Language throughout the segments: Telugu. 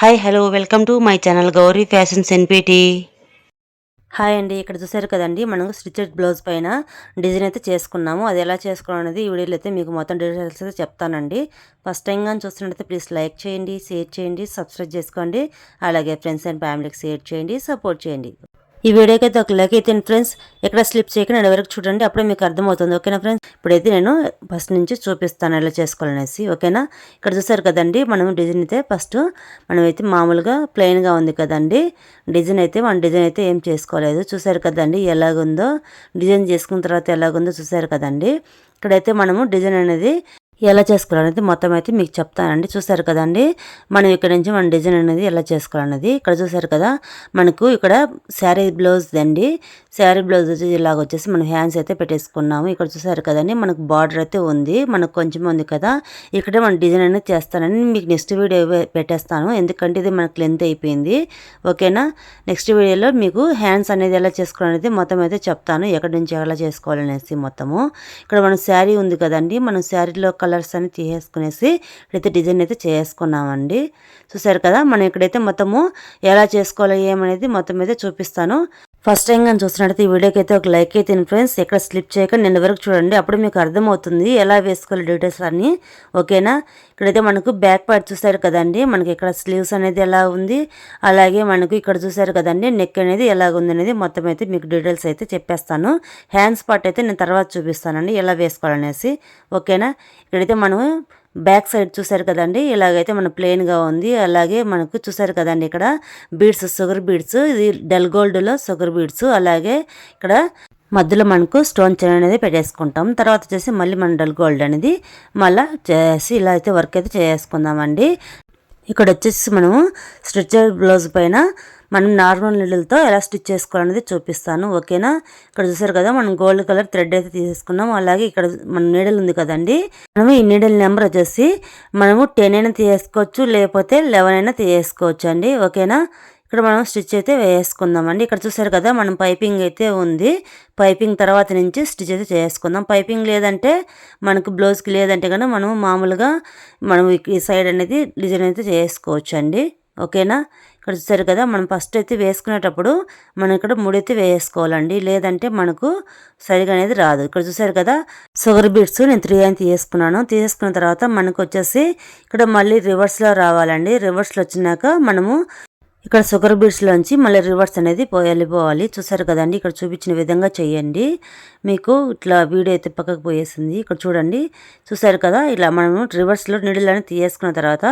Hi hello welcome to my channel Gauri fashions NPT. Hi అండి, ఇక్కడ చూసారు కదండి మనం స్టిచెడ్ బ్లౌజ్ పైన డిజైన్ అయితే చేసుకున్నాము. అది ఎలా చేసుకోవడం అనేది ఈ వీడియోలో అయితే మీకు మొత్తం డీటెయిల్స్ అయితే చెప్తానండి. ఫస్ట్ టైం కానీ చూస్తున్నట్టయితే ప్లీజ్ లైక్ చేయండి, షేర్ చేయండి, సబ్స్క్రైబ్ చేసుకోండి. అలాగే ఫ్రెండ్స్ అండ్ ఫ్యామిలీకి షేర్ చేయండి, సపోర్ట్ చేయండి. ఈ వీడియోకి అయితే ఒక లైక్ అయితే ఫ్రెండ్స్, ఎక్కడ స్లిప్ చేయకుండా నేను వరకు చూడండి, అప్పుడే మీకు అర్థమవుతుంది. ఓకేనా ఫ్రెండ్స్, ఇప్పుడైతే నేను ఫస్ట్ నుంచి చూపిస్తాను ఎలా చేసుకోవాలనేసి. ఓకేనా, ఇక్కడ చూసారు కదండి మనం డిజైన్ అయితే ఫస్ట్ మనమైతే మామూలుగా ప్లెయిన్గా ఉంది కదండి డిజైన్ అయితే, మన డిజైన్ అయితే ఏం చేసుకోలేదు. చూసారు కదండి ఎలాగుందో, డిజైన్ చేసుకున్న తర్వాత ఎలాగుందో చూసారు కదండి. ఇక్కడైతే మనము డిజైన్ అనేది ఎలా చేసుకోవాలనేది మొత్తం అయితే మీకు చెప్తానండి. చూసారు కదండి మనం ఇక్కడ నుంచి మన డిజైన్ అనేది ఎలా చేసుకోవాలనేది. ఇక్కడ చూసారు కదా మనకు ఇక్కడ శారీ బ్లౌజ్ అండి. శారీ బ్లౌజ్ వచ్చి ఇలాగ వచ్చేసి మనం హ్యాండ్స్ అయితే పెట్టేసుకున్నాము. ఇక్కడ చూసారు కదండి మనకు బార్డర్ అయితే ఉంది, మనకు కొంచెం ఉంది కదా. ఇక్కడ మన డిజైన్ అనేది చేస్తానని మీకు నెక్స్ట్ వీడియో పెట్టేస్తాను, ఎందుకంటే ఇది మనకు లెంత్ అయిపోయింది. ఓకేనా, నెక్స్ట్ వీడియోలో మీకు హ్యాండ్స్ అనేది ఎలా చేసుకోవాలనేది మొత్తం అయితే చెప్తాను, ఎక్కడి నుంచి ఎలా చేసుకోవాలనేసి మొత్తము. ఇక్కడ మనం శారీ ఉంది కదండి, మనం శారీలో కలర్స్ అని తీసేసుకునేసి ఇక్కడైతే డిజైన్ అయితే చేసుకున్నామండి. చూసారు కదా మనం ఇక్కడైతే మొత్తము ఎలా చేసుకోవాలి ఏమనేది మొత్తం అయితే చూపిస్తాను. ఫస్ట్ టైం కానీ చూస్తున్నట్టయితే ఈ వీడియోకి అయితే ఒక లైక్ అయితే ఫ్రెండ్స్, ఎక్కడ స్లిప్ చేయక నిన్న వరకు చూడండి, అప్పుడు మీకు అర్థమవుతుంది ఎలా వేసుకోవాలి డీటెయిల్స్ అన్నీ. ఓకేనా, ఇక్కడైతే మనకు బ్యాక్ పార్ట్ చూసారు కదండి, మనకి ఇక్కడ స్లీవ్స్ అనేది ఎలా ఉంది, అలాగే మనకు ఇక్కడ చూసారు కదండి నెక్ అనేది ఎలా ఉంది అనేది మొత్తం అయితే మీకు డీటెయిల్స్ అయితే చెప్పేస్తాను. హ్యాండ్స్ పార్ట్ అయితే నేను తర్వాత చూపిస్తానండి ఎలా వేసుకోవాలనేసి. ఓకేనా, ఇక్కడైతే మనం బ్యాక్ సైడ్ చూసారు కదండి ఇలాగైతే మన ప్లెయిన్గా ఉంది. అలాగే మనకు చూసారు కదండి ఇక్కడ బీడ్స్, షుగర్ బీడ్స్, ఇది డల్ గోల్డ్లో షుగర్ బీడ్స్. అలాగే ఇక్కడ మధ్యలో మనకు స్టోన్ చైన్ అనేది పెట్టేసుకుంటాం. తర్వాత వచ్చేసి మళ్ళీ మన డల్ గోల్డ్ అనేది మళ్ళీ చేసి ఇలా అయితే వర్క్ అయితే చేసుకుందామండి. ఇక్కడ వచ్చేసి మనము స్ట్రెచర్ బ్లౌజ్ పైన మనం నార్మల్ నీళ్ళతో ఎలా స్టిచ్ చేసుకోవాలనేది చూపిస్తాను. ఓకేనా, ఇక్కడ చూసారు కదా మనం గోల్డ్ కలర్ థ్రెడ్ అయితే తీసేసుకున్నాం. అలాగే ఇక్కడ మన నీడల్ ఉంది కదండి, మనము ఈ నీడల్ నెంబర్ వచ్చేసి మనము 10 అయినా తీసేసుకోవచ్చు, లేకపోతే 11 అయినా తీసేసుకోవచ్చు అండి. ఓకేనా, ఇక్కడ మనం స్టిచ్ అయితే వేసుకుందామండి. ఇక్కడ చూసారు కదా మనం పైపింగ్ అయితే ఉంది, పైపింగ్ తర్వాత నుంచి స్టిచ్ అయితే చేసుకుందాం. పైపింగ్ లేదంటే మనకు బ్లౌజ్కి లేదంటే కనుక మనం మామూలుగా మనం ఈ సైడ్ అనేది డిజైన్ అయితే చేసుకోవచ్చు అండి. ఓకేనా, ఇక్కడ చూసారు కదా మనం ఫస్ట్ అయితే వేసుకునేటప్పుడు మనం ఇక్కడ ముడైతే వేసుకోవాలండి, లేదంటే మనకు సరిగా అనేది రాదు. ఇక్కడ చూసారు కదా షుగర్ బీడ్స్ నేను 3 అని తీసుకున్నాను. తీసుకున్న తర్వాత మనకు వచ్చేసి ఇక్కడ మళ్ళీ రివర్స్లో రావాలండి. రివర్స్లో వచ్చినాక మనము ఇక్కడ షుగర్ బీడ్స్లోంచి మళ్ళీ రివర్స్ అనేది వెళ్ళిపోవాలి. చూసారు కదండి ఇక్కడ చూపించిన విధంగా చేయండి. మీకు ఇట్లా వీడియో అయితే పక్కకు పోయేసింది, ఇక్కడ చూడండి. చూసారు కదా ఇలా మనము రివర్స్లో నీడిల్ అనేది తీసేసుకున్న తర్వాత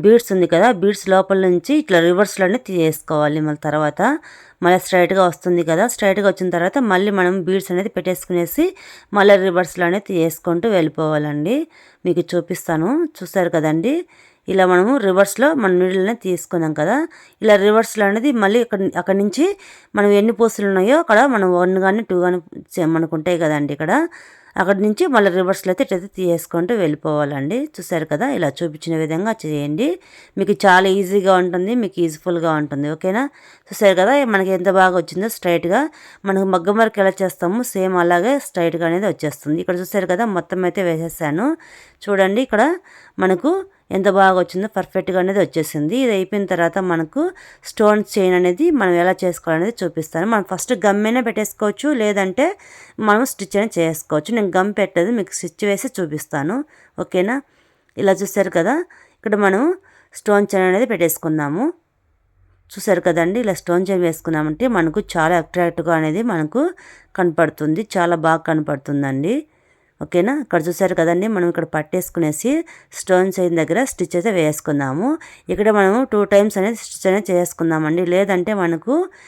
బీడ్స్ ఉంది కదా, బీడ్స్ లోపల నుంచి ఇట్లా రివర్స్లోనే తీసేసుకోవాలి. మళ్ళీ తర్వాత మళ్ళీ స్ట్రైట్గా వస్తుంది కదా, స్ట్రైట్గా వచ్చిన తర్వాత మళ్ళీ మనం బీడ్స్ అనేది పెట్టేసుకునేసి మళ్ళీ రివర్స్లో అనేది తీసేసుకుంటూ వెళ్ళిపోవాలండి. మీకు చూపిస్తాను. చూసారు కదండి ఇలా మనము రివర్స్లో మన నీళ్ళని తీసుకున్నాం కదా, ఇలా రివర్స్లో అనేది మళ్ళీ అక్కడి నుంచి మనం ఎన్ని పూసలు ఉన్నాయో అక్కడ మనం 1 కానీ 2 కానీ మనకు ఉంటాయి కదండి, ఇక్కడ అక్కడి నుంచి మళ్ళీ రివర్స్లో అయితే ఇట్లయితే తీసేసుకుంటూ వెళ్ళిపోవాలండి. చూసారు కదా ఇలా చూపించిన విధంగా చేయండి, మీకు చాలా ఈజీగా ఉంటుంది, మీకు యూజ్ఫుల్గా ఉంటుంది. ఓకేనా, చూసారు కదా మనకి ఎంత బాగా వచ్చిందో స్ట్రైట్గా మనకు మగ్గం వర్క్ ఎలా చేస్తామో సేమ్ అలాగే స్ట్రైట్గా అనేది వచ్చేస్తుంది. ఇక్కడ చూసారు కదా మొత్తం అయితే వేసేసాను. చూడండి ఇక్కడ మనకు ఎంత బాగా వచ్చిందో పర్ఫెక్ట్గా అనేది వచ్చేసింది. ఇది అయిపోయిన తర్వాత మనకు స్టోన్ చైన్ అనేది మనం ఎలా చేసుకోవాలనేది చూపిస్తాను. మనం ఫస్ట్ గమ్ అయినా పెట్టేసుకోవచ్చు, లేదంటే మనం స్టిచ్ అయినా చేసుకోవచ్చు. నేను గమ్ పెట్టదు, మీకు స్టిచ్ వేసి చూపిస్తాను. ఓకేనా, ఇలా చూసారు కదా ఇక్కడ మనం స్టోన్ చైన్ అనేది పెట్టేసుకుందాము. చూసారు కదండి ఇలా స్టోన్ చైన్ వేసుకున్నామంటే మనకు చాలా అట్రాక్ట్గా అనేది మనకు కనపడుతుంది, చాలా బాగా కనపడుతుందండి. ఓకేనా, ఇక్కడ చూసారు కదండి మనం ఇక్కడ పట్టేసుకునేసి స్టోన్ చైన్ దగ్గర స్టిచ్ అయితే వేసుకుందాము. ఇక్కడ మనము 2 టైమ్స్ అనేది స్టిచ్ అనేది చేసుకుందామండి, లేదంటే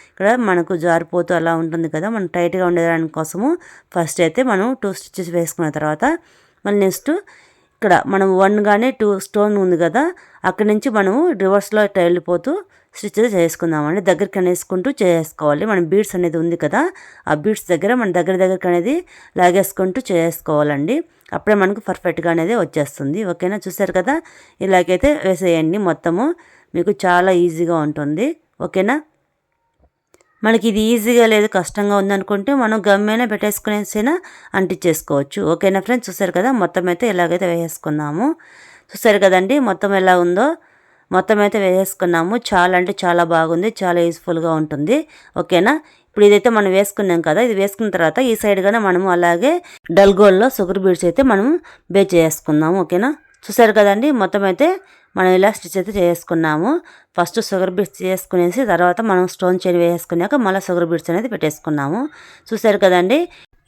ఇక్కడ మనకు జారిపోతూ అలా ఉంటుంది కదా, మనం టైట్గా ఉండేదాని కోసము ఫస్ట్ అయితే మనం 2 స్టిచెస్ వేసుకున్న తర్వాత మళ్ళీ నెక్స్ట్ ఇక్కడ మనం 1 కానీ 2 స్టోన్ ఉంది కదా, అక్కడి నుంచి మనము రివర్స్లో వెళ్ళిపోతూ స్టిచ్ చేసుకుందామండి. దగ్గరికి అనేసుకుంటూ చేసుకోవాలి. మనం బీడ్స్ అనేది ఉంది కదా, ఆ బీడ్స్ దగ్గర మన దగ్గరికి అనేది లాగేసుకుంటూ చేసుకోవాలండి, అప్పుడే మనకు పర్ఫెక్ట్గా అనేది వచ్చేస్తుంది. ఓకేనా, చూసారు కదా ఇలాగైతే వేసేయండి మొత్తము, మీకు చాలా ఈజీగా ఉంటుంది. ఓకేనా, మనకి ఇది ఈజీగా లేదు కష్టంగా ఉందనుకుంటే మనం గమ్మైనా పెట్టేసుకునేసైనా అంటించేసుకోవచ్చు. ఓకేనా ఫ్రెండ్స్, చూసారు కదా మొత్తం అయితే ఇలాగైతే వేసుకున్నాము. చూసారు కదండి మొత్తం ఎలా ఉందో మొత్తం అయితే వేసేసుకున్నాము. చాలా అంటే చాలా బాగుంది, చాలా యూస్ఫుల్గా ఉంటుంది. ఓకేనా. ఇప్పుడు ఇదైతే మనం వేసుకున్నాం కదా, ఇది వేసుకున్న తర్వాత ఈ సైడ్ గానే మనము అలాగే డల్ గోల్డ్లో షుగర్ బీడ్స్ అయితే మనం బేక్ చేసుకుందాము. ఓకేనా. చూసారు కదండి, మొత్తం అయితే మనం ఇలా స్టిచ్ అయితే చేసుకున్నాము. ఫస్ట్ షుగర్ బీడ్స్ చేసుకునేసి తర్వాత మనం స్టోన్ చైన్ వేసుకున్నాక మళ్ళీ షుగర్ బీడ్స్ అనేది పెట్టేసుకున్నాము. చూసారు కదండి,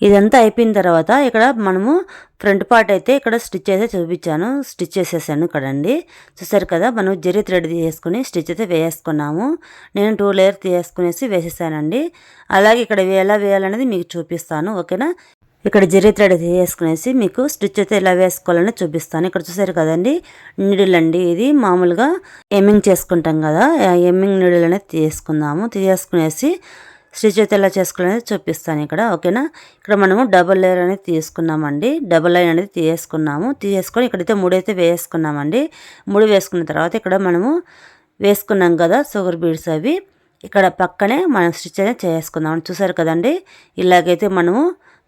ఇదంతా అయిపోయిన తర్వాత ఇక్కడ మనము ఫ్రంట్ పార్ట్ అయితే ఇక్కడ స్టిచ్ అయితే చూపించాను, స్టిచ్ చేసేసాను ఇక్కడండి. చూసారు కదా, మనం జరీ థ్రెడ్ తీసుకుని స్టిచ్ అయితే వేసుకున్నాము. నేను 2 లేయర్ తీసుకునేసి వేసేసానండి. అలాగే ఇక్కడ ఎలా వేయాలనేది మీకు చూపిస్తాను. ఓకేనా. ఇక్కడ జరీ థ్రెడ్ వేసుకునేసి మీకు స్టిచ్ అయితే ఎలా వేసుకోవాలని చూపిస్తాను. ఇక్కడ చూసారు కదండి, నీడిల్ అండి, ఇది మామూలుగా ఎమ్మింగ్ చేసుకుంటాం కదా, ఎమ్మింగ్ నీడిల్ అనేది తీసుకునేసి స్టిచ్ అయితే ఎలా చేసుకోవాలనేది చూపిస్తాను ఇక్కడ. ఓకేనా. ఇక్కడ మనము డబుల్ లేయర్ అనేది తీసుకున్నామండి, డబుల్ లైన్ అనేది తీసుకొని ఇక్కడైతే 3 అయితే వేసుకున్నామండి. 3 వేసుకున్న తర్వాత ఇక్కడ మనము వేసుకున్నాం కదా షుగర్ బీడ్స్, అవి ఇక్కడ పక్కనే మనం స్టిచ్ అనేది చేసుకుందాం. చూసారు కదండి, ఇలాగైతే మనము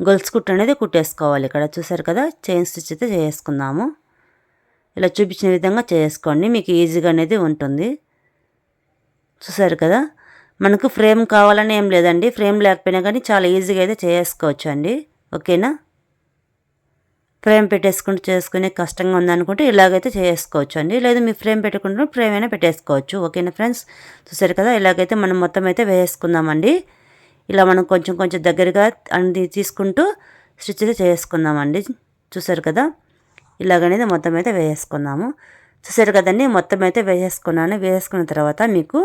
గొలుసు కుట్టు అనేది కుట్టేసుకోవాలి. ఇక్కడ చూసారు కదా, చైన్ స్టిచ్ అయితే చేసుకుందాము. ఇలా చూపించిన విధంగా చేసుకోండి, మీకు ఈజీగా అనేది ఉంటుంది. చూసారు కదా, మనకు ఫ్రేమ్ కావాలని ఏం లేదండి, ఫ్రేమ్ లేకపోయినా కానీ చాలా ఈజీగా అయితే చేసుకోవచ్చు అండి. ఓకేనా. ఫ్రేమ్ చేసుకునే కష్టంగా ఉందనుకుంటే ఇలాగైతే చేసుకోవచ్చు అండి, లేదు మీ ఫ్రేమ్ పెట్టుకుంటే ఫ్రేమ్ అయినా పెట్టేసుకోవచ్చు. ఓకేనా ఫ్రెండ్స్. చూసారు కదా, ఇలాగైతే మనం మొత్తం అయితే వేసుకుందామండి. ఇలా మనం కొంచెం కొంచెం దగ్గరగా అన్ని తీసుకుంటూ స్టిచ్ అయితే చేసుకుందామండి. చూసారు కదా, ఇలాగనేది మొత్తం అయితే వేసుకుందాము. చూసారు కదండి, మొత్తం అయితే వేసుకున్న తర్వాత మీకు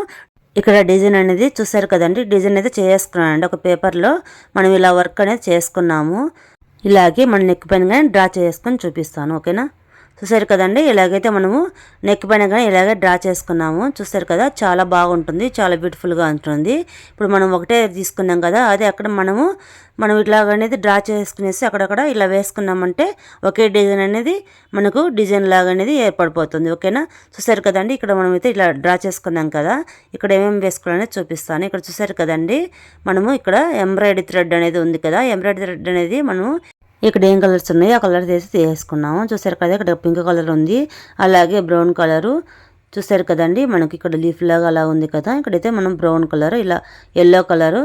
ఇక్కడ డిజైన్ అనేది చూసారు కదండి, డిజైన్ అయితే చేసుకున్నానండి. ఒక పేపర్లో మనం ఇలా వర్క్ అనేది చేసుకున్నాము. ఇలాగే మన నెక్ పైన కానీ డ్రా చేసుకొని చూపిస్తాను. ఓకేనా. చూసారు కదండి, ఇలాగైతే మనము నెక్ పైన కానీ ఇలాగే డ్రా చేసుకున్నాము. చూసారు కదా, చాలా బాగుంటుంది, చాలా బ్యూటిఫుల్గా ఉంటుంది. ఇప్పుడు మనం ఒకటే తీసుకున్నాం కదా, అదే అక్కడ మనం ఇట్లాగనేది డ్రా చేసుకునేసి అక్కడక్కడ ఇలా వేసుకున్నామంటే ఒకే డిజైన్ అనేది మనకు డిజైన్ లాగా అనేది ఏర్పడిపోతుంది. ఓకేనా. చూసారు కదండి, ఇక్కడ మనమైతే ఇలా డ్రా చేసుకున్నాం కదా, ఇక్కడ ఏమేమి వేసుకోవాలనేది చూపిస్తాను. ఇక్కడ చూసారు కదండి, మనము ఇక్కడ ఎంబ్రాయిడరీ థ్రెడ్ అనేది ఉంది కదా, ఎంబ్రాయిడరీ థ్రెడ్ అనేది మనము ఇక్కడ ఏం కలర్స్ ఉన్నాయో ఆ కలర్ తీసుకున్నాము. చూసారు కదా, ఇక్కడ పింక్ కలర్ ఉంది, అలాగే బ్రౌన్ కలరు. చూసారు కదండి, మనకి ఇక్కడ లీఫ్ లాగా అలా ఉంది కదా, ఇక్కడైతే మనం బ్రౌన్ కలర్, ఇలా ఎల్లో కలరు,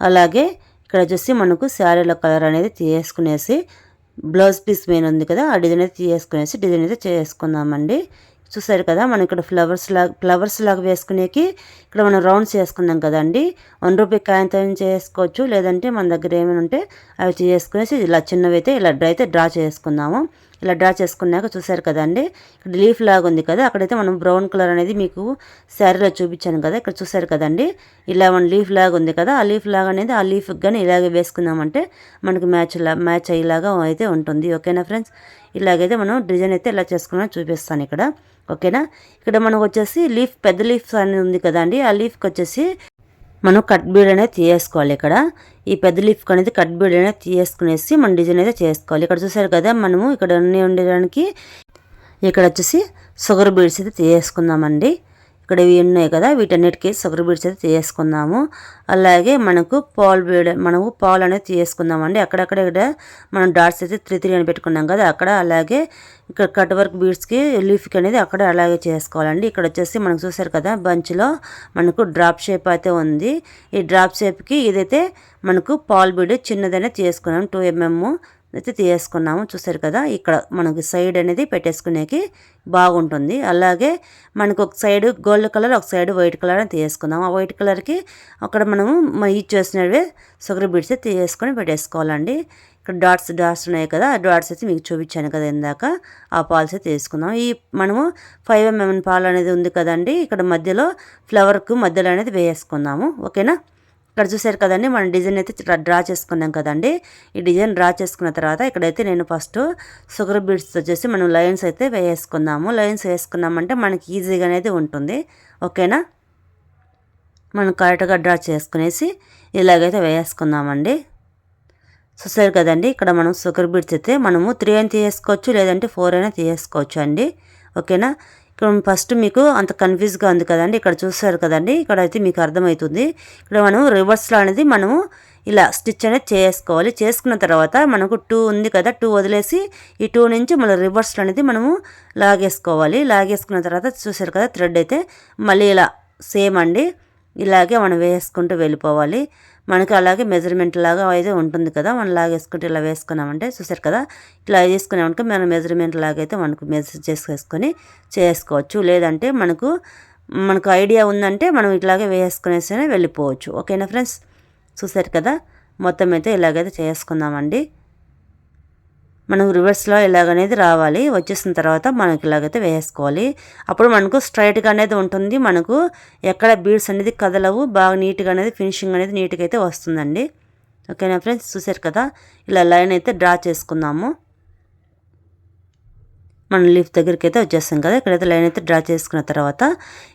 అలాగే ఇక్కడ వచ్చేసి మనకు శారీల కలర్ అనేది తీసుకునేసి బ్లౌజ్ పీస్ మెయిన్ ఉంది కదా, ఆ డిజైన్ అయితే డిజైన్ అయితే చేసుకుందామండి. చూసారు కదా, మనం ఇక్కడ ఫ్లవర్స్ లాగా వేసుకునేకి ఇక్కడ మనం రౌండ్స్ చేసుకున్నాం కదండి. 1 రూపాయి కాయంతో చేసుకోవచ్చు, లేదంటే మన దగ్గర ఏమైనా ఉంటే అవి చేసుకునేసి ఇలా చిన్నవి అయితే ఇలా డ్రా చేసుకుందాము. ఇలా డ్రా చేసుకున్నాక చూసారు కదండి, ఇక్కడ లీఫ్ లాగా ఉంది కదా, అక్కడైతే మనం బ్రౌన్ కలర్ అనేది మీకు శారీలో చూపించాను కదా, ఇక్కడ చూసారు కదండి, ఇలా మన లీఫ్ లాగా ఉంది కదా, ఆ లీఫ్ లాగా అనేది ఆ లీఫ్కి కానీ ఇలాగే వేసుకుందామంటే మనకి మ్యాచ్ అయ్యేలాగా అయితే ఉంటుంది. ఓకేనా ఫ్రెండ్స్. ఇలాగైతే మనం డిజైన్ అయితే ఇలా చేసుకున్నా చూపిస్తాను ఇక్కడ. ఓకేనా. ఇక్కడ మనకు వచ్చేసి పెద్ద లీఫ్ అనేది ఉంది కదండి, ఆ లీఫ్కి వచ్చేసి మనం కట్ బీడ్ అనేది తీసుకోవాలి. ఇక్కడ ఈ పెద్ద లీఫ్ అనేది కట్ బీడ్ అనేది తీసుకునేసి మనం డిజైన్ అయితే చేసుకోవాలి. ఇక్కడ చూసారు కదా, మనము ఇక్కడ అన్నీ ఉండడానికి ఇక్కడ వచ్చేసి షుగర్ బీడ్స్ అయితే తీసుకుందామండి. ఇక్కడ ఇవి ఉన్నాయి కదా, వీటన్నిటికీ షుగర్ బీడ్స్ అయితే తీసుకుందాము. అలాగే మనకు పాలు అనేది తీసుకుందామండి. అక్కడక్కడ ఇక్కడ మనం డాట్స్ అయితే 3 అని పెట్టుకున్నాం కదా అక్కడ, అలాగే ఇక్కడ కట్ వర్క్ బీడ్స్కి లీఫ్కి అనేది అక్కడ అలాగే చేసుకోవాలండి. ఇక్కడ వచ్చేసి మనకు చూసారు కదా, బంచ్లో మనకు డ్రాప్ షేప్ అయితే ఉంది. ఈ డ్రాప్ షేప్కి ఇదైతే మనకు పాల్ బీడ్ చిన్నదనే తీసుకున్నాం, 2 mm అయితే తీసుకున్నాము. చూసారు కదా, ఇక్కడ మనకి సైడ్ అనేది పెట్టేసుకునేకి బాగుంటుంది. అలాగే మనకు ఒక సైడ్ గోల్డ్ కలర్, ఒక సైడ్ వైట్ కలర్ అని తీసుకుందాం. ఆ వైట్ కలర్కి అక్కడ మనము యూజ్ చేసినవే షుగర్ బీడ్స్ అయితే తీసుకొని పెట్టేసుకోవాలండి. ఇక్కడ డాట్స్ ఉన్నాయి కదా, ఆ డాట్స్ అయితే మీకు చూపించాను కదా ఇందాక, ఆ పాల్స్ అయితే తీసుకుందాం. ఈ మనము 5 mm పాలు అనేది ఉంది కదండి, ఇక్కడ మధ్యలో ఫ్లవర్కు మధ్యలో అనేది వేసుకుందాము. ఓకేనా. ఇక్కడ చూసారు కదండి, మనం డిజైన్ అయితే డ్రా చేసుకున్నాం కదండి. ఈ డిజైన్ డ్రా చేసుకున్న తర్వాత ఇక్కడైతే నేను ఫస్ట్ షుగర్ బీడ్స్ వచ్చేసి మనం లైన్స్ అయితే వేసుకుందాము. లైన్స్ వేసుకున్నామంటే మనకి ఈజీగా అనేది ఉంటుంది. ఓకేనా. మనం కరెక్ట్గా డ్రా చేసుకునేసి ఇలాగైతే వేసుకుందామండి. చూసారు కదండి, ఇక్కడ మనం షుగర్ బీడ్స్ అయితే మనము 3 అయినా తీసుకోవచ్చు, లేదంటే 4 అయినా తీసుకోవచ్చు అండి. ఓకేనా. ఫస్ట్ మీకు అంత కన్ఫ్యూజ్గా ఉంది కదండి, ఇక్కడ చూస్తారు కదండి, ఇక్కడ అయితే మీకు అర్థమవుతుంది. ఇక్కడ మనం రివర్స్లో అనేది మనము ఇలా స్టిచ్ అనేది చేసుకోవాలి. చేసుకున్న తర్వాత మనకు 2 ఉంది కదా, 2 వదిలేసి ఈ 2 నుంచి మళ్ళీ రివర్స్లో అనేది మనము లాగేసుకోవాలి. లాగేసుకున్న తర్వాత చూసారు కదా థ్రెడ్ అయితే మళ్ళీ ఇలా సేమ్ అండి, ఇలాగే మనం వేసుకుంటూ వెళ్ళిపోవాలి. మనకి అలాగే మెజర్మెంట్ లాగా అయితే ఉంటుంది కదా, మనం లాగేసుకుంటే ఇలా వేసుకున్నామంటే చూసారు కదా, ఇట్లా వేసుకున్నామంటే మనం మెజర్మెంట్ లాగా అయితే మనకు మెజర్ చేసుకొని చేసుకోవచ్చు. లేదంటే మనకు ఐడియా ఉందంటే మనం ఇట్లాగే వేసుకునేసి వెళ్ళిపోవచ్చు. ఓకేనా ఫ్రెండ్స్, చూసారు కదా, మొత్తం అయితే ఇలాగైతే చేసుకుందామండి. మనం రివర్స్లో ఇలాగనేది రావాలి. వచ్చేసిన తర్వాత మనకి ఇలాగైతే వేసుకోవాలి. అప్పుడు మనకు స్ట్రైట్గా అనేది ఉంటుంది, మనకు ఎక్కడ బీడ్స్ అనేది కదలవు, బాగా నీట్గా అనేది ఫినిషింగ్ అనేది నీట్గా అయితే వస్తుందండి. ఓకేనా ఫ్రెండ్స్, చూసారు కదా, ఇలా లైన్ అయితే డ్రా చేసుకుందాము. మనం లీఫ్ దగ్గరికి అయితే వచ్చేస్తాం కదా, ఇక్కడైతే లైన్ అయితే డ్రా చేసుకున్న తర్వాత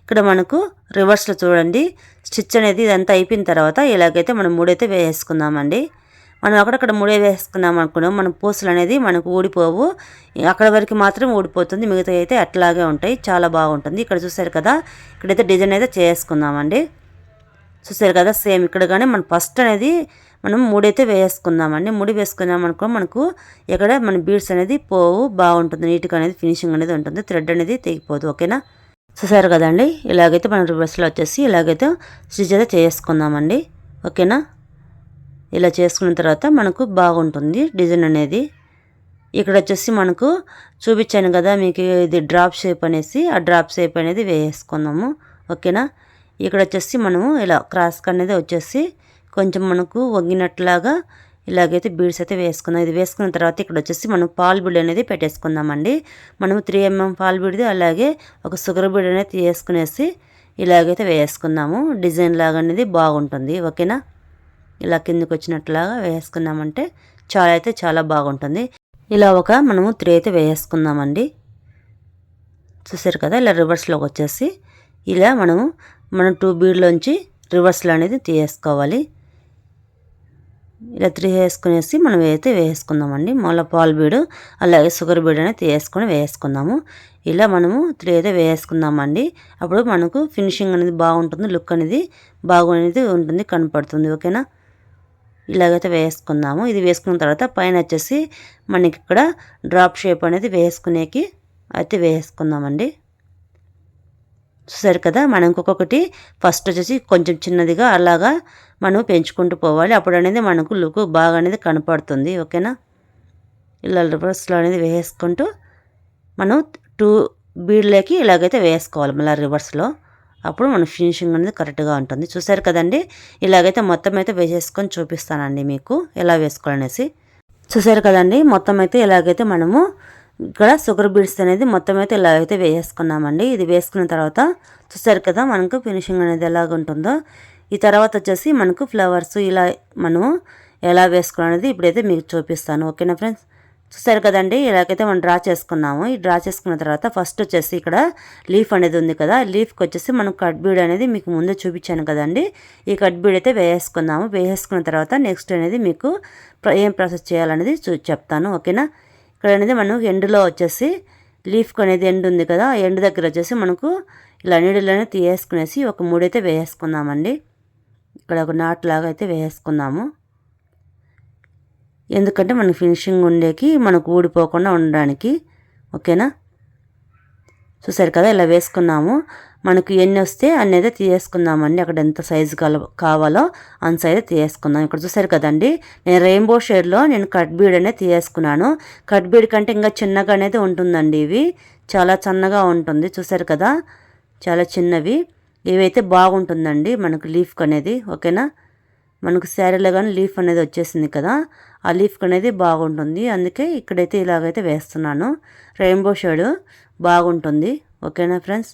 ఇక్కడ మనకు రివర్స్లో చూడండి స్టిచ్ అనేది ఇదంతా అయిపోయిన తర్వాత ఇలాగైతే మనం 3 అయితే వేసుకుందామండి. మనం అక్కడక్కడ ముడే వేసుకున్నాం అనుకున్నాం, మన పూసలు అనేది మనకు ఊడిపోవు, అక్కడ వరకు మాత్రం ఊడిపోతుంది, మిగతా అయితే అట్లాగే ఉంటాయి, చాలా బాగుంటుంది. ఇక్కడ చూసారు కదా, ఇక్కడైతే డిజైన్ అయితే చేసుకుందామండి. చూసారు కదా, సేమ్ ఇక్కడ కానీ మనం ఫస్ట్ అనేది మనం 3 అయితే వేసుకుందామండి. 3 వేసుకున్నాం అనుకో మనకు ఎక్కడ మన బీడ్స్ అనేది పోవు, బాగుంటుంది, నీట్గా అనేది ఫినిషింగ్ అనేది ఉంటుంది, థ్రెడ్ అనేది తెగిపోదు. ఓకేనా, చూసారు కదండి, ఇలాగైతే మనం రివర్స్లో వచ్చేసి ఇలాగైతే స్టిచ్ అయితే చేసుకుందామండి. ఓకేనా, ఇలా చేసుకున్న తర్వాత మనకు బాగుంటుంది డిజైన్ అనేది. ఇక్కడ వచ్చేసి మనకు చూపించాను కదా మీకు, ఇది డ్రాప్ షేప్ అనేసి, ఆ డ్రాప్ షేప్ అనేది వేసుకుందాము. ఓకేనా, ఇక్కడ వచ్చేసి మనము ఇలా క్రాస్ అనేది వచ్చేసి కొంచెం మనకు వంగినట్లాగా ఇలాగైతే బీడ్స్ అయితే వేసుకుందాం. ఇది వేసుకున్న తర్వాత ఇక్కడ వచ్చేసి మనం పాల్ బీడ్ అనేది పెట్టేసుకుందామండి. మనము 3 mm పాల్ బీడ్ది, అలాగే ఒక షుగర్ బీడ్ అనేది వేసుకునేసి ఇలాగైతే వేసుకుందాము. డిజైన్ లాగా అనేది బాగుంటుంది. ఓకేనా, ఇలా కిందకి వచ్చినట్లాగా వేసుకున్నామంటే చాలా బాగుంటుంది. ఇలా మనము 3 అయితే వేసుకుందామండి. చూసారు కదా, ఇలా రివర్స్లోకి వచ్చేసి ఇలా మనం 2 బీడ్లోంచి రివర్స్లో అనేది తీసుకోవాలి. ఇలా 3 వేసుకునేసి మనం అయితే వేసుకుందామండి. మళ్ళీ పాల్ బీడు అలాగే షుగర్ బీడ్ అనేది వేసుకుందాము. ఇలా మనము 3 అయితే వేసుకుందామండి. అప్పుడు మనకు ఫినిషింగ్ అనేది బాగుంటుంది, లుక్ అనేది బాగునేది ఉంటుంది, కనపడుతుంది. ఓకేనా, ఇలాగైతే వేసుకుందాము. ఇది వేసుకున్న తర్వాత పైన వచ్చేసి మనకి ఇక్కడ డ్రాప్ షేప్ అనేది వేసుకునేకి అయితే వేసుకుందామండి. చూసారు కదా, మనం ఇంకొకటి ఫస్ట్ వచ్చేసి కొంచెం చిన్నదిగా అలాగా మనం పెంచుకుంటూ పోవాలి, అప్పుడు అనేది మనకు లుక్ బాగా అనేది కనపడుతుంది. ఓకేనా, ఇలా రివర్స్లో అనేది వేసుకుంటూ మనం 2 బీడ్లకి ఇలాగైతే వేసుకోవాలి మళ్ళీ రివర్స్లో, అప్పుడు మన ఫినిషింగ్ అనేది కరెక్ట్గా ఉంటుంది. చూసారు కదండి, ఇలాగైతే మొత్తం అయితే వేసేసుకొని చూపిస్తానండి మీకు ఎలా వేసుకోవాలనేసి. చూసారు కదండి, మొత్తం అయితే ఇలాగైతే మనము ఇక్కడ షుగర్ బీడ్స్ అనేది మొత్తం అయితే ఇలాగైతే వేసుకున్నామండి. ఇది వేసుకున్న తర్వాత చూసారు కదా మనకు ఫినిషింగ్ అనేది ఎలాగ ఉంటుందో. ఈ తర్వాత వచ్చేసి మనకు ఫ్లవర్స్ ఇలా మనము ఎలా వేసుకోవాలనేది ఇప్పుడైతే మీకు చూపిస్తాను. ఓకేనా ఫ్రెండ్స్, చూసారు కదండి, ఇలాగైతే మనం డ్రా చేసుకున్నాము. ఈ డ్రా చేసుకున్న తర్వాత ఫస్ట్ వచ్చేసి ఇక్కడ లీఫ్ అనేది ఉంది కదా, లీఫ్కి వచ్చేసి మనం కట్ బీడ్ అనేది మీకు ముందే చూపించాను కదండి, ఈ కట్ బీడ్ అయితే వేసుకుందాము. వేసుకున్న తర్వాత నెక్స్ట్ అనేది మీకు ఏం ప్రాసెస్ చేయాలనేది చెప్తాను. ఓకేనా, ఇక్కడ అనేది మనం ఎండ్లో వచ్చేసి లీఫ్కి అనేది ఎండ్ ఉంది కదా, ఆ ఎండ్ దగ్గర వచ్చేసి మనకు ఇలా నీడలోనే తీసేసుకునేసి ఒక 3 అయితే వేసుకుందామండి. ఇక్కడ ఒక నాట్ లాగా అయితే వేసుకుందాము, ఎందుకంటే మన ఫినిషింగ్ ఉండేకి మనకు ఊడిపోకుండా ఉండడానికి. ఓకేనా, చూసారు కదా, ఇలా వేసుకున్నాము. మనకు ఎన్ని వస్తే అన్ని అయితే తీసేసుకుందామండి, అక్కడ ఎంత సైజు కావాలో అంత సైజు తీసేసుకుందాం. ఇక్కడ చూసారు కదండి, నేను రెయిన్బో షేడ్లో నేను కట్ బీడ్ అనేది తీసేసుకున్నాను. కట్ బీడ్ కంటే ఇంకా చిన్నగా అనేది ఉంటుందండి, ఇవి చాలా సన్నగా ఉంటుంది. చూసారు కదా, చాలా చిన్నవి, ఇవైతే బాగుంటుందండి మనకు లీఫ్కి అనేది. ఓకేనా, మనకు శారీలో కానీ లీఫ్ అనేది వచ్చేసింది కదా, ఆ లీఫ్ అనేది బాగుంటుంది, అందుకే ఇక్కడైతే ఇలాగైతే వేస్తున్నాను. రెయిన్బో షేడ్ బాగుంటుంది. ఓకేనా ఫ్రెండ్స్,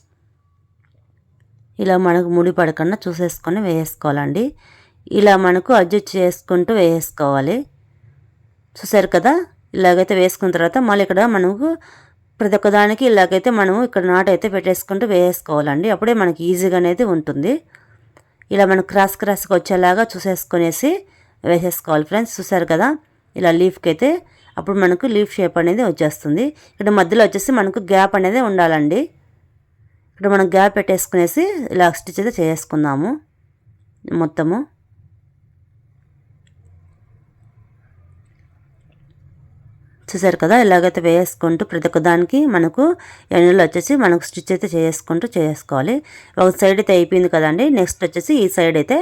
ఇలా మనకు ముడి పడకుండా చూసేసుకొని వేసుకోవాలండి. ఇలా మనకు అడ్జస్ట్ చేసుకుంటూ వేసుకోవాలి. చూసారు కదా, ఇలాగైతే వేసుకున్న తర్వాత మళ్ళీ ఇక్కడ మనకు ప్రతి ఒక్కదానికి ఇలాగైతే మనము ఇక్కడ నాట్ అయితే పెట్టేసుకుంటూ వేసుకోవాలండి, అప్పుడే మనకి ఈజీగా అనేది ఉంటుంది. ఇలా మనం క్రాస్గా వచ్చేలాగా చూసేసుకునేసి వేసేసుకోవాలి ఫ్రెండ్స్. చూసారు కదా, ఇలా లీఫ్కి అయితే అప్పుడు మనకు లీఫ్ షేప్ అనేది వచ్చేస్తుంది. ఇక్కడ మధ్యలో వచ్చేసి మనకు గ్యాప్ అనేది ఉండాలండి. ఇక్కడ మనం గ్యాప్ పెట్టేసుకునేసి ఇలా స్టిచ్ అయితే చేసుకుందాము మొత్తము. చూసారు కదా, ఇలాగైతే వేసుకుంటూ ప్రతి ఒక్క దానికి మనకు ఎండ్లో వచ్చేసి మనకు స్టిచ్ అయితే చేసుకోవాలి. ఒక సైడ్ అయితే అయిపోయింది కదండి. నెక్స్ట్ వచ్చేసి ఈ సైడ్ అయితే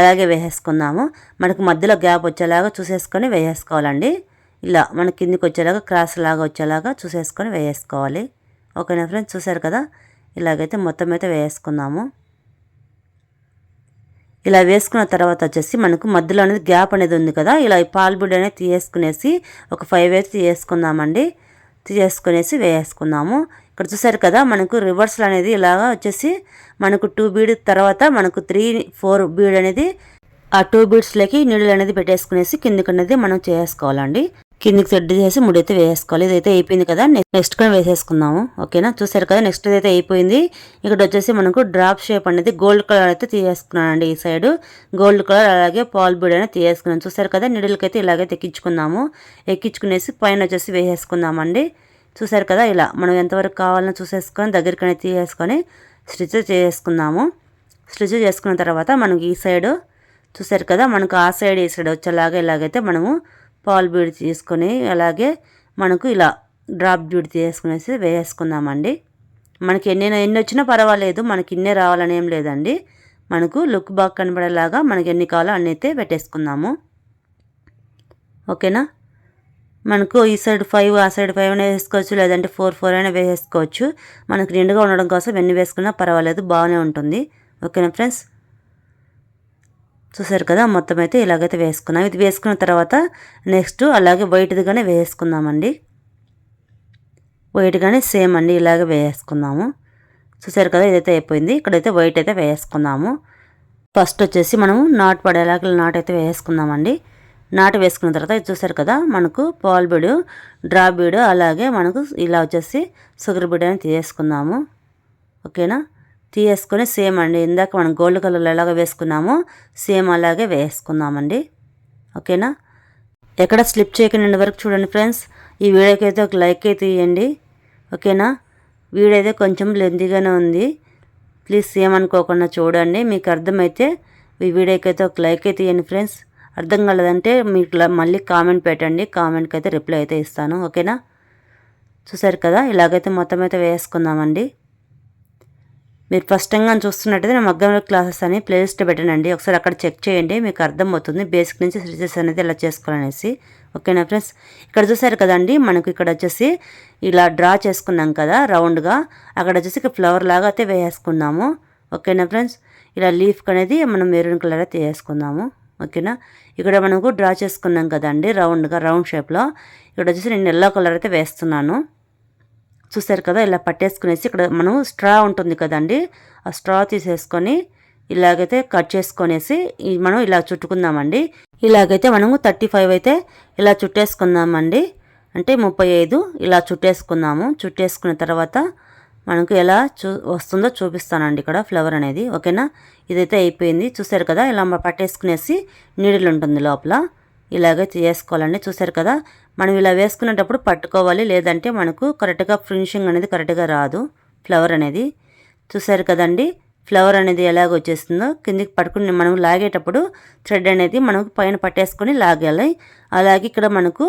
అలాగే వేసేసుకుందాము. మనకు మధ్యలో గ్యాప్ వచ్చేలాగా చూసేసుకొని వేసేసుకోవాలండి. ఇలా మన కిందికి వచ్చేలాగా క్రాస్ లాగా వచ్చేలాగా చూసేసుకొని వేసుకోవాలి. ఓకేనా ఫ్రెండ్స్, చూసారు కదా, ఇలాగైతే మొత్తం అయితే వేసుకుందాము. ఇలా వేసుకున్న తర్వాత వచ్చేసి మనకు మధ్యలో అనేది గ్యాప్ అనేది ఉంది కదా, ఇలా పాల్ బీడ్ అనేది తీసేసుకునేసి ఒక 5 అయితే తీసేసుకుందామండి. తీసేసుకునేసి వేసుకుందాము. ఇక్కడ చూసారు కదా, మనకు రివర్స్లో అనేది ఇలాగా వచ్చేసి మనకు 2 బీడ్ తర్వాత మనకు 3, 4 బీడ్ అనేది ఆ 2 బీడ్స్లోకి నీళ్ళు అనేది పెట్టేసుకునేసి కిందికి అనేది మనం చేసుకోవాలండి. కిందికి సెట్ చేసి ముడైతే వేసుకోవాలి. ఇదైతే అయిపోయింది కదా, నెక్స్ట్ కూడా వేసేసుకుందాము. ఓకేనా, చూసారు కదా, నెక్స్ట్ అయితే అయిపోయింది. ఇక్కడ వచ్చేసి మనకు డ్రాప్ షేప్ అనేది గోల్డ్ కలర్ అయితే తీసేసుకున్నానండి. ఈ సైడ్ గోల్డ్ కలర్, అలాగే పాల్ బీడ్ అనేది తీసేసుకున్నాను. చూసారు కదా, నిడిల్కి అయితే ఇలాగైతే ఎక్కించుకుందాము. ఎక్కించుకునేసి పైన వచ్చేసి వేసేసుకుందామండి. చూసారు కదా, ఇలా మనం ఎంతవరకు కావాలని చూసేసుకొని దగ్గరికి అనేది తీసేసుకొని స్టిచ్ చేసుకుందాము. స్టిచ్ చేసుకున్న తర్వాత మనకి ఈ సైడ్ చూసారు కదా, మనకు ఆ సైడ్ ఈ సైడ్ వచ్చేలాగా ఇలాగైతే మనము పాల్ బీడ్ తీసుకొని అలాగే మనకు ఇలా డ్రాప్ బీడ్ తీసుకునేసి వేసుకుందామండి. మనకి ఎన్ని వచ్చినా పర్వాలేదు, మనకి ఇన్నే రావాలని ఏం లేదండి. మనకు లుక్ బాగా కనబడేలాగా మనకి ఎన్ని కావాలో అన్ని అయితే పెట్టేసుకుందాము. ఓకేనా, మనకు ఈ సైడ్ 5 ఆ సైడ్ 5 అయినా వేసుకోవచ్చు, లేదంటే 4 అయినా వేసుకోవచ్చు. మనకు నిండుగా ఉండడం కోసం ఎన్ని వేసుకున్నా పర్వాలేదు, బాగానే ఉంటుంది. ఓకేనా ఫ్రెండ్స్, చూసారు కదా, మొత్తం అయితే ఇలాగైతే వేసుకున్నాం. ఇది వేసుకున్న తర్వాత నెక్స్ట్ అలాగే వైట్దిగానే వేసుకుందామండి. వైట్గానే సేమ్ అండి ఇలాగే వేసుకుందాము. చూసారు కదా, ఇదైతే అయిపోయింది. ఇక్కడైతే వైట్ అయితే వేసుకుందాము. ఫస్ట్ వచ్చేసి మనము నాటు పడేలాగా నాటు అయితే వేసుకుందామండి. నాటు వేసుకున్న తర్వాత ఇది చూసారు కదా, మనకు పాల్ బీడు, డ్రాప్ బీడు, అలాగే మనకు ఇలా వచ్చేసి షుగర్ బీడ్ అని తీసుకుందాము. ఓకేనా, తీసేసుకొని సేమ్ అండి ఇందాక మనం గోల్డ్ కలర్లో ఎలాగ వేసుకున్నామో సేమ్ అలాగే వేసుకుందామండి. ఓకేనా, ఎక్కడ స్లిప్ చేయకుండా వరకు చూడండి ఫ్రెండ్స్. ఈ వీడియోకి అయితే ఒక లైక్ అయితే ఇవ్వండి. ఓకేనా, వీడియో అయితే కొంచెం లెంతీగానే ఉంది, ప్లీజ్ ఏమనుకోకుండా చూడండి. మీకు అర్థమైతే ఈ వీడియోకి అయితే ఒక లైక్ అయితే ఇవ్వండి ఫ్రెండ్స్. అర్థం కాలేదంటే మీకు మళ్ళీ కామెంట్ పెట్టండి, కామెంట్కి అయితే రిప్లై అయితే ఇస్తాను. ఓకేనా, చూసారు కదా, ఇలాగైతే మొత్తం అయితే వేసుకుందామండి. మీరు ఫస్ట్ టైం కానీ చూస్తున్నట్టయితే నేను మగ్గం క్లాసెస్ అని ప్లేలిస్ట్ పెట్టానండి, ఒకసారి అక్కడ చెక్ చేయండి, మీకు అర్థమవుతుంది బేసిక్ నుంచి స్టిచెస్ అనేది ఎలా చేసుకోవాలనేసి. ఓకేనా ఫ్రెండ్స్, ఇక్కడ చూసారు కదండి, మనకు ఇక్కడ వచ్చేసి ఇలా డ్రా చేసుకున్నాం కదా రౌండ్గా, అక్కడ వచ్చేసి ఫ్లవర్ లాగా అయితే వేసుకున్నాము. ఓకేనా ఫ్రెండ్స్, ఇలా లీఫ్ అనేది మనం మెరూన్ కలర్ అయితే వేసుకుందాము. ఓకేనా, ఇక్కడ మనకు డ్రా చేసుకున్నాం కదండి రౌండ్గా, రౌండ్ షేప్లో. ఇక్కడ వచ్చేసి నేను ఎల్లో కలర్ అయితే వేస్తున్నాను. చూసారు కదా, ఇలా పట్టేసుకునేసి ఇక్కడ మనం స్ట్రా ఉంటుంది కదండి, ఆ స్ట్రా తీసేసుకొని ఇలాగైతే కట్ చేసుకొనేసి మనం ఇలా చుట్టుకుందామండి. ఇలాగైతే మనము 35 అయితే ఇలా చుట్టేసుకుందామండి, అంటే 35 ఇలా చుట్టేసుకుందాము. చుట్టేసుకున్న తర్వాత మనకు ఎలా వస్తుందో చూపిస్తానండి ఇక్కడ ఫ్లవర్ అనేది. ఓకేనా, ఇదైతే అయిపోయింది. చూసారు కదా, ఇలా పట్టేసుకునేసి నీడిల్ ఉంటుంది లోపల, ఇలాగైతే చేసుకోవాలండి. చూసారు కదా, మనం ఇలా వేసుకునేటప్పుడు పట్టుకోవాలి, లేదంటే మనకు కరెక్ట్గా ఫినిషింగ్ అనేది కరెక్ట్గా రాదు ఫ్లవర్ అనేది. చూసారు కదండి, ఫ్లవర్ అనేది ఎలాగ వచ్చేస్తుందో కిందికి పట్టుకుని మనం లాగేటప్పుడు థ్రెడ్ అనేది మనకు పైన పట్టేసుకొని లాగాలి. అలాగే ఇక్కడ మనకు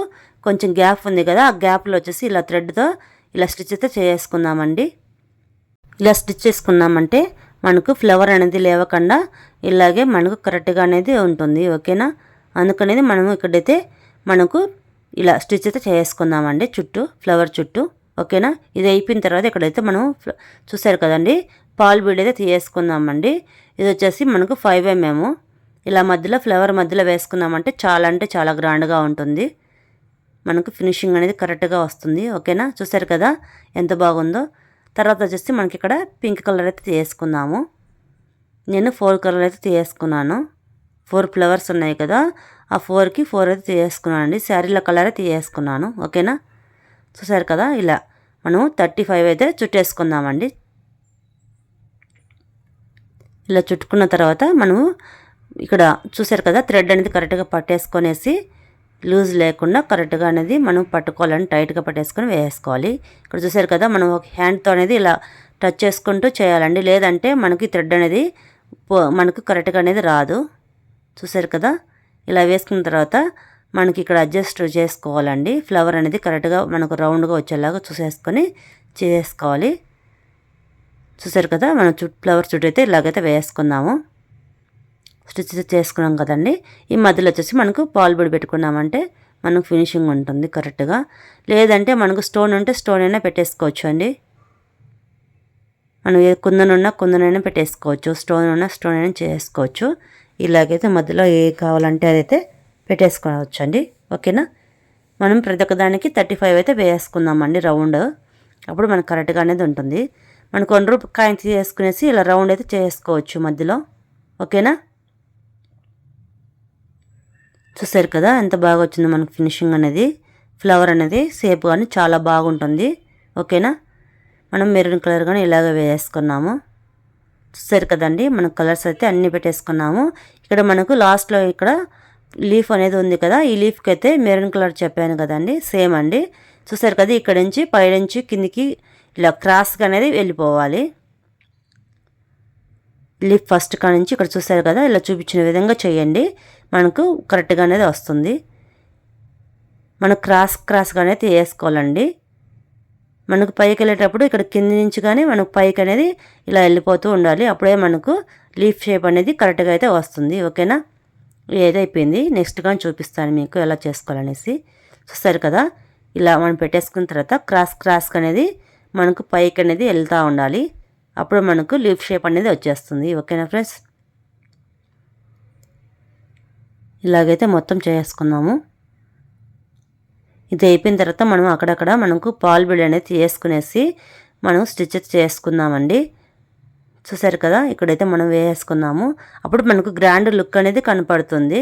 కొంచెం గ్యాప్ ఉంది కదా, ఆ గ్యాప్లో వచ్చేసి ఇలా థ్రెడ్తో ఇలా స్టిచ్ అయితే చేసుకుందామండి. ఇలా స్టిచ్ చేసుకున్నామంటే మనకు ఫ్లవర్ అనేది లేవకుండా ఇలాగే మనకు కరెక్ట్గా అనేది ఉంటుంది. ఓకేనా, అందుకనేది మనము ఇక్కడైతే మనకు ఇలా స్టిచ్ అయితే చేసుకుందామండి చుట్టూ, ఫ్లవర్ చుట్టూ. ఓకేనా, ఇది అయిపోయిన తర్వాత ఇక్కడైతే మనం చూసారు కదండి పాల్ బీడ్ అయితే తీసేసుకుందామండి. ఇది వచ్చేసి మనకు 5 mm ఇలా మధ్యలో ఫ్లవర్ మధ్యలో వేసుకున్నామంటే చాలా అంటే చాలా గ్రాండ్గా ఉంటుంది, మనకు ఫినిషింగ్ అనేది కరెక్ట్గా వస్తుంది. ఓకేనా, చూసారు కదా ఎంత బాగుందో. తర్వాత వచ్చేసి మనకి ఇక్కడ పింక్ కలర్ అయితే తీసుకుందాము. నేను 4 కలర్ అయితే తీసుకున్నాను. 4 ఫ్లవర్స్ ఉన్నాయి కదా, ఆ 4కి 4 అయితే తీసుకున్నాను అండి. శారీల కలర్ అయితే తీసుకున్నాను. ఓకేనా, చూసారు కదా, ఇలా మనం 35 అయితే చుట్టేసుకుందామండి. ఇలా చుట్టుకున్న తర్వాత మనము ఇక్కడ చూసారు కదా, థ్రెడ్ అనేది కరెక్ట్గా పట్టేసుకొనేసి లూజ్ లేకుండా కరెక్ట్గా అనేది మనం పట్టుకోవాలని టైట్గా పట్టేసుకొని వేసుకోవాలి. ఇక్కడ చూసారు కదా, మనం ఒక హ్యాండ్తో అనేది ఇలా టచ్ చేసుకుంటూ చేయాలండి, లేదంటే మనకి థ్రెడ్ అనేది మనకు కరెక్ట్గా అనేది రాదు. చూసారు కదా, ఇలా వేసుకున్న తర్వాత మనకి ఇక్కడ అడ్జస్ట్ చేసుకోవాలండి. ఫ్లవర్ అనేది కరెక్ట్గా మనకు రౌండ్గా వచ్చేలాగా చూసేసుకొని చేసుకోవాలి. చూసారు కదా, మనం ఫ్లవర్ చుట్టూ అయితే ఇలాగైతే వేసుకున్నాము. స్టిచ్ చేసుకున్నాం కదండి. ఈ మధ్యలో వచ్చేసి మనకు పాల్ బుడి పెట్టుకున్నామంటే మనకు ఫినిషింగ్ ఉంటుంది కరెక్ట్గా. లేదంటే మనకు స్టోన్ ఉంటే స్టోన్ అయినా పెట్టేసుకోవచ్చు అండి. మనం ఏ కుందనైనా పెట్టేసుకోవచ్చు, స్టోన్ అయినా చేసుకోవచ్చు. ఇలాగైతే మధ్యలో ఏ కావాలంటే అదైతే పెట్టేసుకోవచ్చు అండి. ఓకేనా, మనం ప్రతి ఒక్క దానికి 35 అయితే వేసుకుందామండి రౌండ్. అప్పుడు మనకు కరెక్ట్గా అనేది ఉంటుంది. మనకు 1 రూపాయి కాయిన్ చేసుకునేసి ఇలా రౌండ్ అయితే చేసుకోవచ్చు మధ్యలో. ఓకేనా, చూసారు కదా ఎంత బాగా వచ్చిందో మనకు ఫినిషింగ్ అనేది. ఫ్లవర్ అనేది షేప్ కానీ చాలా బాగుంటుంది. ఓకేనా, మనం మెరూన్ కలర్ కానీ ఇలాగ వేసుకున్నాము. చూసారు కదండి, మనం కలర్స్ అయితే అన్నీ పెట్టేసుకున్నాము. ఇక్కడ మనకు లాస్ట్లో ఇక్కడ లీఫ్ అనేది ఉంది కదా, ఈ లీఫ్కి అయితే మెరూన్ కలర్ చెప్పాను కదండి, సేమ్ అండి. చూసారు కదా, ఇక్కడ నుంచి పైనుంచి కిందికి ఇలా క్రాస్గా అనేది వెళ్ళిపోవాలి. లీఫ్ ఫస్ట్ కా నుంచి ఇక్కడ చూసారు కదా, ఇలా చూపించిన విధంగా చేయండి, మనకు కరెక్ట్గా అనేది వస్తుంది. మనం క్రాస్గా అనేది వేసుకోవాలండి. మనకు పైకి వెళ్ళేటప్పుడు ఇక్కడ కింది నుంచి కానీ మనకు పైకి అనేది ఇలా వెళ్ళిపోతూ ఉండాలి. అప్పుడే మనకు లీఫ్ షేప్ అనేది కరెక్ట్గా అయితే వస్తుంది. ఓకేనా, ఏది అయిపోయింది. నెక్స్ట్ కానీ చూపిస్తాను మీకు ఎలా చేసుకోవాలనేసి. చూస్తారు కదా, ఇలా మనం పెట్టేసుకున్న తర్వాత క్రాస్గా అనేది మనకు పైకి అనేది వెళ్తూ ఉండాలి. అప్పుడు మనకు లీఫ్ షేప్ అనేది వచ్చేస్తుంది. ఓకేనా ఫ్రెండ్స్, ఇలాగైతే మొత్తం చేసుకున్నాము. ఇది అయిపోయిన తర్వాత మనం అక్కడక్కడ మనకు పాల్ బీడ్ అనేది వేసుకునేసి మనం స్టిచెస్ చేసుకుందామండి. చూసారు కదా, ఇక్కడైతే మనం వేసుకుందాము. అప్పుడు మనకు గ్రాండ్ లుక్ అనేది కనపడుతుంది.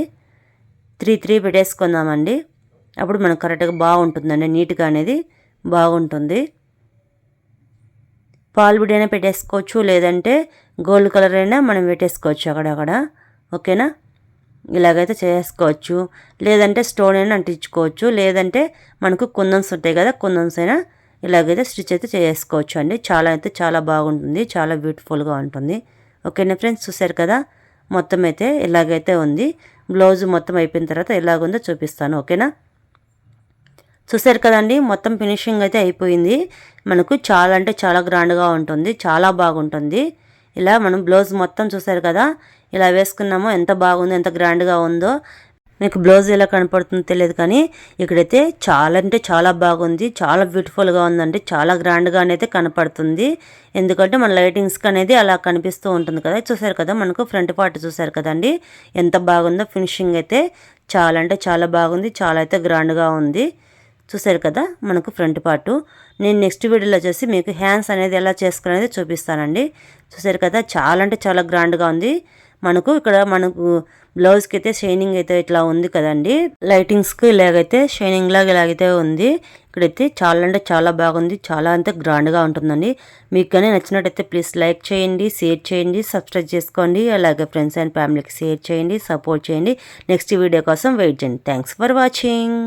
3 పెట్టేసుకుందామండి. అప్పుడు మనకు కరెక్ట్గా బాగుంటుందండి, నీట్గా అనేది బాగుంటుంది. పాల్ బీడ్ అయినా పెట్టేసుకోవచ్చు, లేదంటే గోల్డ్ కలర్ అయినా మనం పెట్టేసుకోవచ్చు అక్కడక్కడ. ఓకేనా, ఇలాగైతే చేసుకోవచ్చు. లేదంటే స్టోన్ అయినా అంటించుకోవచ్చు, లేదంటే మనకు కుందన్స్ ఉంటాయి కదా, కుందన్స్ అయినా ఇలాగైతే స్టిచ్ అయితే చేసుకోవచ్చు అండి. చాలా బాగుంటుంది, చాలా బ్యూటిఫుల్గా ఉంటుంది. ఓకేనా ఫ్రెండ్స్, చూసారు కదా, మొత్తం అయితే ఇలాగైతే ఉంది. బ్లౌజ్ మొత్తం అయిపోయిన తర్వాత ఎలాగుందో చూపిస్తాను. ఓకేనా, చూసారు కదండి, మొత్తం ఫినిషింగ్ అయితే అయిపోయింది. మనకు చాలా గ్రాండ్గా ఉంటుంది, చాలా బాగుంటుంది. ఇలా మనం బ్లౌజ్ మొత్తం చూసారు కదా, ఇలా వేసుకున్నామో ఎంత బాగుందో, ఎంత గ్రాండ్గా ఉందో. మీకు బ్లౌజ్ ఎలా కనపడుతుందో తెలియదు, కానీ ఇక్కడైతే చాలా బాగుంది, చాలా బ్యూటిఫుల్గా ఉందండి, చాలా గ్రాండ్గా అనేది కనపడుతుంది. ఎందుకంటే మన లైటింగ్స్కి అనేది అలా కనిపిస్తూ ఉంటుంది కదా. చూసారు కదా, మనకు ఫ్రంట్ పార్ట్ చూసారు కదండి ఎంత బాగుందో. ఫినిషింగ్ అయితే చాలా బాగుంది, చాలా అయితే గ్రాండ్గా ఉంది. చూసారు కదా మనకు ఫ్రంట్ పార్టు. నేను నెక్స్ట్ వీడియోలో వచ్చేసి మీకు హ్యాండ్స్ అనేది ఎలా చేసుకునేది చూపిస్తానండి. చూసారు కదా, చాలా గ్రాండ్గా ఉంది. మనకు ఇక్కడ మనకు బ్లౌజ్కి అయితే షైనింగ్ అయితే ఇట్లా ఉంది కదండి, లైటింగ్స్కి ఇలాగైతే షైనింగ్ లాగా ఇలాగైతే ఉంది. ఇక్కడైతే చాలా బాగుంది, చాలా అంతే గ్రాండ్గా ఉంటుందండి. మీకు కానీ నచ్చినట్టయితే ప్లీజ్ లైక్ చేయండి, షేర్ చేయండి, సబ్స్క్రైబ్ చేసుకోండి. అలాగే ఫ్రెండ్స్ అండ్ ఫ్యామిలీకి షేర్ చేయండి, సపోర్ట్ చేయండి. నెక్స్ట్ వీడియో కోసం వెయిట్ చేయండి. Thanks for watching.